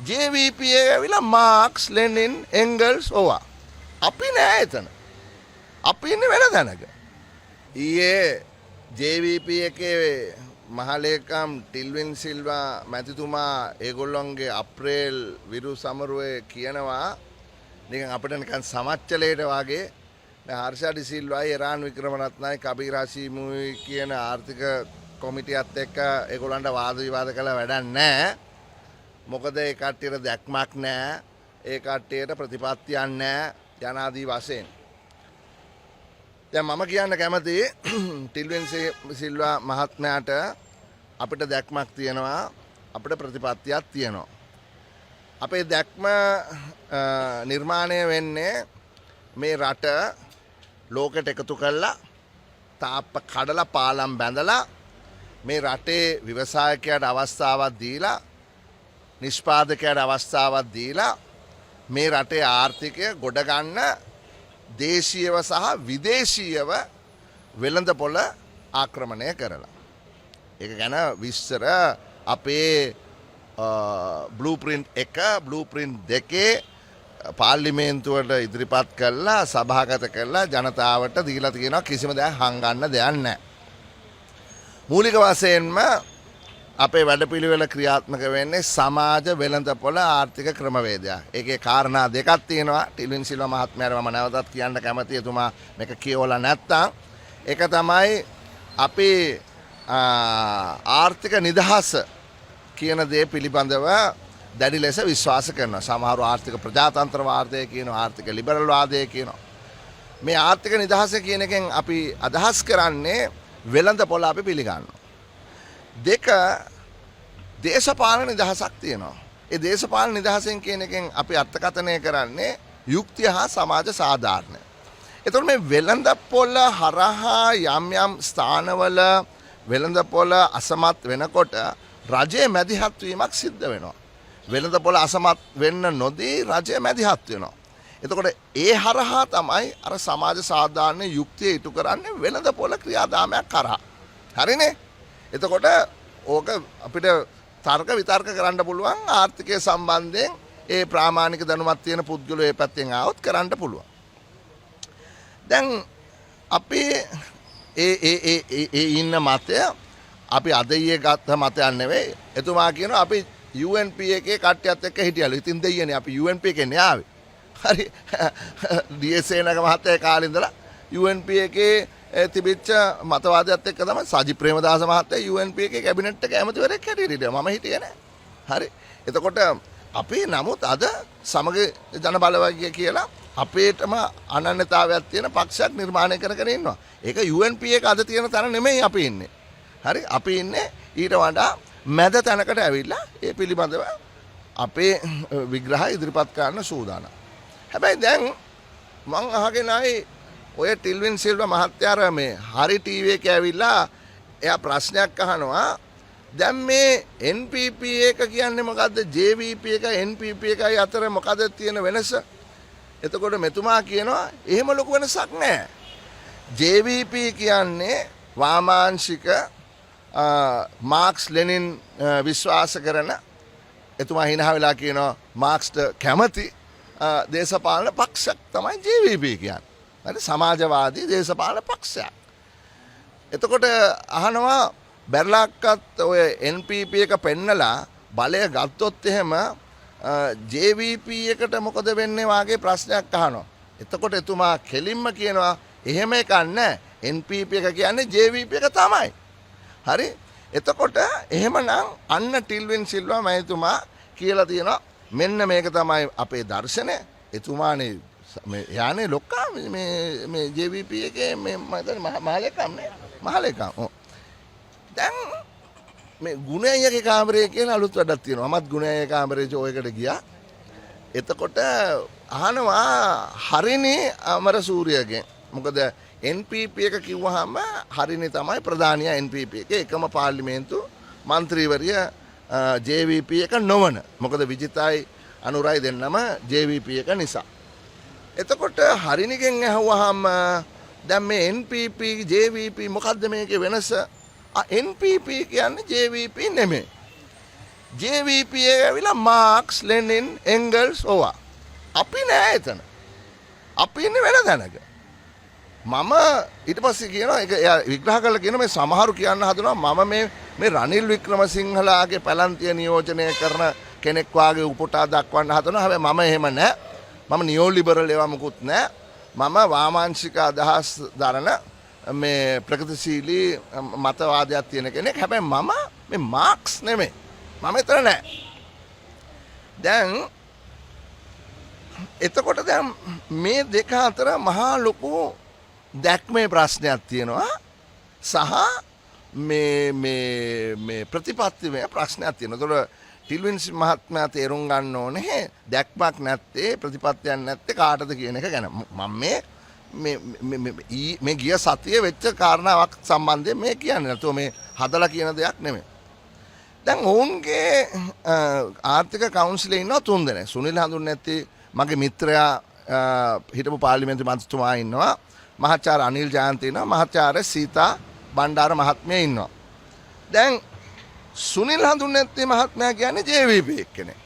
JVP එක ඇවිල්ලා Marx Lenin Engels ඕවා. අපි නෑ එතන. අපි ඉන්නේ වෙන තැනක. ඊයේ JVP එකේ මහලේකම් ටිල්වින් සිල්වා මැතිතුමා ඒගොල්ලොන්ගේ අප්‍රේල් විරු සමරුවේ කියනවා නිකන් අපිට නිකන් සමච්චලයට වගේ හර්ෂා ඩි සිල්වායි එරාන් වික්‍රමරත්නයි කබීර් හෂීමුයි කියන ආර්ථික කොමිටියත් එක්ක ඒගොල්ලන්ට වාද විවාද කළා වැඩක් නැහැ. මොකද ඒ කට්ටියට දැක්මක් නැහැ. ඒ කට්ටියට ප්‍රතිපත්තියක් නැහැ යනාදී වශයෙන්. දැන් මම කියන්න කැමති ටිල්වින් සිල්වා මහත්මයාට අපිට දැක්මක් තියෙනවා අපිට ප්‍රතිපත්තියක් තියෙනවා. අපේ දැක්ම නිර්මාණය වෙන්නේ මේ රට ලෝකෙට එකතු කරලා තාප්ප කඩලා පාලම් බැඳලා මේ රටේ ව්‍යවසායකයාට අවස්ථාවක් දීලා නිෂ්පාදකයාට අවස්ථාවක් දීලා මේ රටේ ආර්ථිකය ගොඩ ගන්න දේශීයව සහ විදේශීයව වෙළඳපොළ ආක්‍රමණය කරලා. ඒක ගැන විස්තර අපේ බ්ලූප්‍රින්ට් 1 බ්ලූප්‍රින්ට් 2 පාර්ලිමේන්තුවට ඉදිරිපත් කරලා සභාගත කරලා ජනතාවට දීලා තියෙනවා. කිසිම දෙයක් හංගන්න දෙයක් නැහැ. මූලික වශයෙන්ම අපේ වැඩපිළිවෙල ක්‍රියාත්මක වෙන්නේ සමාජ වෙළඳපොළ ආර්ථික ක්‍රමවේදයක්. ඒකේ කාරණා දෙකක් තියෙනවා. ටිල්වින් සිල්වා මහත්මයාට මම නැවතත් කියන්න කැමතියි එතුමා මේක කියවලා නැත්තම්. ඒක තමයි අපේ ආර්ථික නිදහස කියන දේ පිළිබඳව දැඩි ලෙස විශ්වාස කරනවා. සමහර ආර්ථික ප්‍රජාතන්ත්‍රවාදය කියනවා, ආර්ථික ලිබරල් වාදය කියනවා. මේ ආර්ථික නිදහස කියන එකෙන් අපි අදහස් කරන්නේ වෙළඳපොළ අපි පිළිගන්නවා. දෙක දේශපාලන නිදහසක් තියෙනවා. ඒ දේශපාලන නිදහසෙන් කියන එකෙන් අපි අර්ථකථනය කරන්නේ යුක්තිය හා සමාජ සාධාරණය. එතකොට මේ වෙළඳපොළ හරහා යම් යම් ස්ථානවල වෙළඳපොළ අසමත් වෙනකොට රජයේ මැදිහත් වීමක් සිද්ධ වෙනවා. වෙළඳපොළ අසමත් වෙන්න නොදී රජය මැදිහත් වෙනවා. එතකොට ඒ හරහා තමයි අර සමාජ සාධාරණ යුක්තිය ඉටු කරන්නේ වෙළඳපොළ ක්‍රියාදාමයක් කරා. හරිනේ? එතකොට ඕක අපිට තර්ක විතර්ක කරන්න පුළුවන් ආර්ථිකය සම්බන්ධයෙන් ඒ ප්‍රාමාණික දැනුමක් තියෙන පුද්ගලයෝ ඒ පැත්තෙන් ආවොත් කරන්න පුළුවන්. දැන් අපි ඒ ඉන්න මතය අපි අද ඊයේ ගත්ත මතයක් නෙවෙයි. එතුමා කියනවා අපි UNP එකේ කට්ටියත් එක්ක හිටියලු. ඉතින් දෙයියනේ අපි UNP එකේ නේ ආවේ. හරි. DS-නක මහත්තයා කාලේ ඉඳලා UNP එකේ තිබිච්ච මතවාදයත් එක්ක තමයි සජිත් ප්‍රේමදාස මහත්තයා UNP එකේ කැබිනට් එක ඇමතිවරයෙක් හැටියට හිටියා. මම හිටියේ නෑ. හරි. එතකොට අපි නමුත් අද සමග ජන බලවේගය කියලා අපේටම අනන්‍යතාවයක් තියෙන පක්ෂයක් නිර්මාණය කරගෙන ඉන්නවා. ඒක UNP එක අද තියෙන තැන නෙමෙයි අපි ඉන්නේ. හරි. අපි ඉන්නේ ඊට වඩා මැද තැනකට ඇවිල්ලා ඒ පිළිබඳව අපේ විග්‍රහය ඉදිරිපත් කරන්න සූදානම්. හැබැයි දැන් මං අහගෙන ආයි ඔය ටිල්වින් සිල්වා මහත්තයා මේ හරි ටීවී එකේ ඇවිල්ලා එයා ප්‍රශ්නයක් අහනවා. දැන් මේ NPP එක කියන්නේ මොකද්ද? JVP එක NPP එකයි අතර මොකද තියෙන වෙනස? එතකොට මෙතුමා කියනවා එහෙම ලොකු වෙනසක් නැහැ. JVP කියන්නේ වාමාංශික මාක්ස් ලෙනින් විශ්වාස කරන එතුමා හිනා වෙලා කියනවා මාක්ස්ට කැමති දේශපාලන පක්ෂයක් තමයි JVP කියන්නේ. හරි සමාජවාදී දේශපාලන පක්ෂයක්. එතකොට අහනවා බැරලක්කත් ඔය NPP එක පෙන්නලා බලය ගත්තොත් එහෙම JVP එකට මොකද වෙන්නේ වාගේ ප්‍රශ්නයක් අහනවා. එතකොට එතුමා කෙලින්ම කියනවා එහෙම එකක් නැහැ. NPP එක කියන්නේ JVP එක තමයි. හරි. එතකොට එහෙමනම් අන්න ටිල්වින් සිල්වා මහතුමා කියලා තියෙනවා මෙන්න මේක තමයි අපේ දර්ශනය. එතුමානේ යන්නේ ලොක්කා මේ JVP එකේ මේ මහලේකම් නේ. මහලේකම්. ඔව්. දැන් මේ ගුණයගේ කාමරේ කියන අලුත් වැඩක් තියෙනවා. මමත් ගුණයගේ කාමරේ ජෝයකට ගියා. එතකොට අහනවා හරිනේ අමරසූරියගෙන්. මොකද NPP එක කිව්වහම හරිනේ තමයි ප්‍රධානියා NPP එකේ එකම පාර්ලිමේන්තු මන්ත්‍රීවරිය JVP එක නොවන. මොකද විජිතයි අනුරයි දෙන්නම JVP එක නිසා. එතකොට හරිනිගෙන් ඇහුවහම දැන් මේ NPP JVP මොකද්ද මේකේ වෙනස? NPP කියන්නේ JVP නෙමෙයි. JVP ඇවිල්ලා මාක්ස් ලෙනින් එංගල්ස් ඕවා. අපි නෑ එතන. අපි ඉන්නේ වෙන තැනක. මම ඊට පස්සේ කියනවා ඒක එයා විග්‍රහ කරලා කියන මේ සමහරු කියන්න හදනවා මම මේ රනිල් වික්‍රමසිංහලාගේ පැලන්තිය නියෝජනය කරන කෙනෙක් වාගේ උපුටා දක්වන්න හදනවා. හැබැයි මම එහෙම නෑ. මම නියෝ ලිබරල් ඒවා මුකුත් නෑ. මම වාමාංශික අදහස් දරන මේ ප්‍රගතිශීලී මතවාදයක් තියෙන කෙනෙක්. හැබැයි මම මේ මාක්ස් නෙමෙයි. මම එතන නෑ. දැන් එතකොට දැන් මේ දෙක අතර මහා ලොකු දැක්මේ ප්‍රශ්නයක් තියෙනවා සහ මේ ප්‍රතිපත්තිමය ප්‍රශ්නයක් තියෙනවා. ඒතකොට ටිල්වින්ස් මහත්මයා තේරුම් ගන්න ඕනේ දැක්මක් නැත්තේ ප්‍රතිපත්තියක් නැත්තේ කාටද කියන එක ගැන. මම මේ ගිය සතියේ වෙච්ච කාරණාවක් සම්බන්ධයෙන් මේ කියන්නේ නැතුව මේ හදලා කියන දෙයක් නෙමෙයි. දැන් ඔවුන්ගේ ආර්ථික කවුන්සිලේ ඉන්නවා 3 දෙනෙක්. සුනිල් හඳුන්නැති මගේ මිත්‍රයා හිටපු පාර්ලිමේන්තු මන්ත්‍රීතුමා ඉන්නවා. මහාචාර්ය අනිල් ජයන්ති ඉන්නවා. මහාචාර්ය සීතා බණ්ඩාර මහත්මිය ඉන්නවා. දැන් සුනිල් හඳුන්නැති මහත්මයා කියන්නේ JVP එක්කනේ.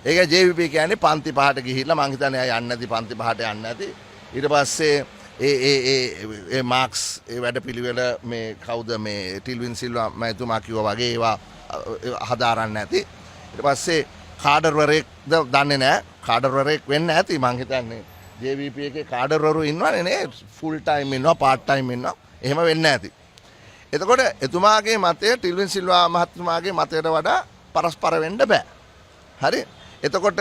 ඒක JVP කියන්නේ පන්ති පහට ගිහිල්ලා මං හිතන්නේ ආ යන්නේ නැති පන්ති පහට යන්නේ නැති. ඊට පස්සේ ඒ මාක්ස් ඒ වැඩපිළිවෙල මේ කවුද මේ ටිල්වින් සිල්වා මහතුමා කිව්වා වගේ ඒවා හදාරන්න නැති. ඊට පස්සේ කාඩර්වරයෙක්ද දන්නේ නැහැ. කාඩර්වරයෙක් වෙන්න ඇති මං හිතන්නේ. JVP එකේ කාඩර්වරු ඉන්නවනේ නේ. ෆුල් ටයිම් ඉන්නවා පාර්ට් ටයිම් ඉන්නවා. එහෙම වෙන්න ඇති. එතකොට එතුමාගේ මතය ටිල්වින් සිල්වා මහත්මයාගේ මතයට වඩා පරස්පර වෙන්න බෑ. හරි? එතකොට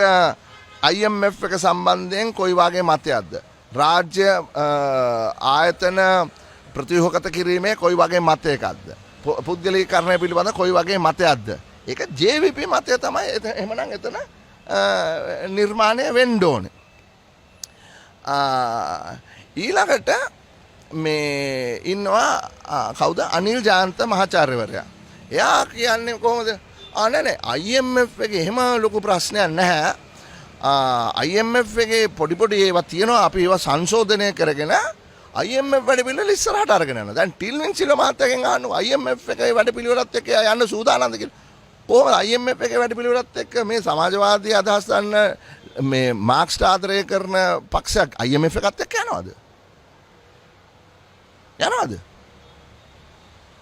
IMF එක සම්බන්ධයෙන් කොයි වගේ මතයක්ද? රාජ්‍ය ආයතන ප්‍රතිහෝගත කිරීමේ කොයි වගේ මතයකක්ද? පුද්ගලීකරණය පිළිබඳ කොයි වගේ මතයක්ද? ඒක JVP මතය තමයි. එහෙමනම් එතන නිර්මාණය වෙන්න ඕනේ. ඊළඟට මේ ඉන්නවා කවුද අනිල් ජයන්ත මහාචාර්යවරයා. එයා කියන්නේ කොහොමද? නෑ IMF එකේ එහෙම ලොකු ප්‍රශ්නයක් නැහැ. IMF එකේ පොඩි ඒවා තියෙනවා. අපි ඒවා සංශෝධනය කරගෙන IMF වැඩපිළිවෙල ඉස්සරහට අරගෙන යනවා. දැන් ටිල්වින් සිල්වා මහත්තයාගෙන් අහනවා IMF එකේ වැඩපිළිවෙලත් එක්ක යන්න සූදානම්ද කියලා. කොහොමද IMF එකේ වැඩපිළිවෙලත් එක්ක මේ සමාජවාදී අදහස් ගන්න මේ මාක්ස් ආදරය කරන පක්ෂයක් IMF එකත් එක්ක යනවද? යනවද?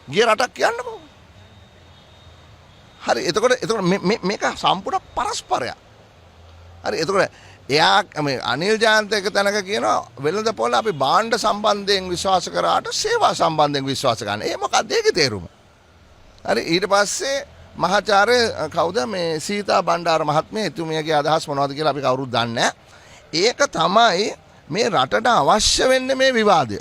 ගිය රටක් යන්නකෝ. හරි එතකොට මේක සම්පූර්ණ පරස්පරයක්. හරි එතකොට එයා මේ අනිල් ජයන්ත එක තැනක කියනවා වෙළඳ පොළ අපි භාණ්ඩ සම්බන්ධයෙන් විශ්වාස කරාට සේවා සම්බන්ධයෙන් විශ්වාස ගන්න. ඒ මොකක්ද ඒකේ තේරුම? හරි ඊට පස්සේ මහාචාර්ය කවුද මේ සීතා බණ්ඩාර මහත්මිය එතුමියගේ අදහස් මොනවද කියලා අපි කවුරුත් දන්නේ නැහැ. ඒක තමයි මේ රටට අවශ්‍ය වෙන්නේ මේ විවාදය.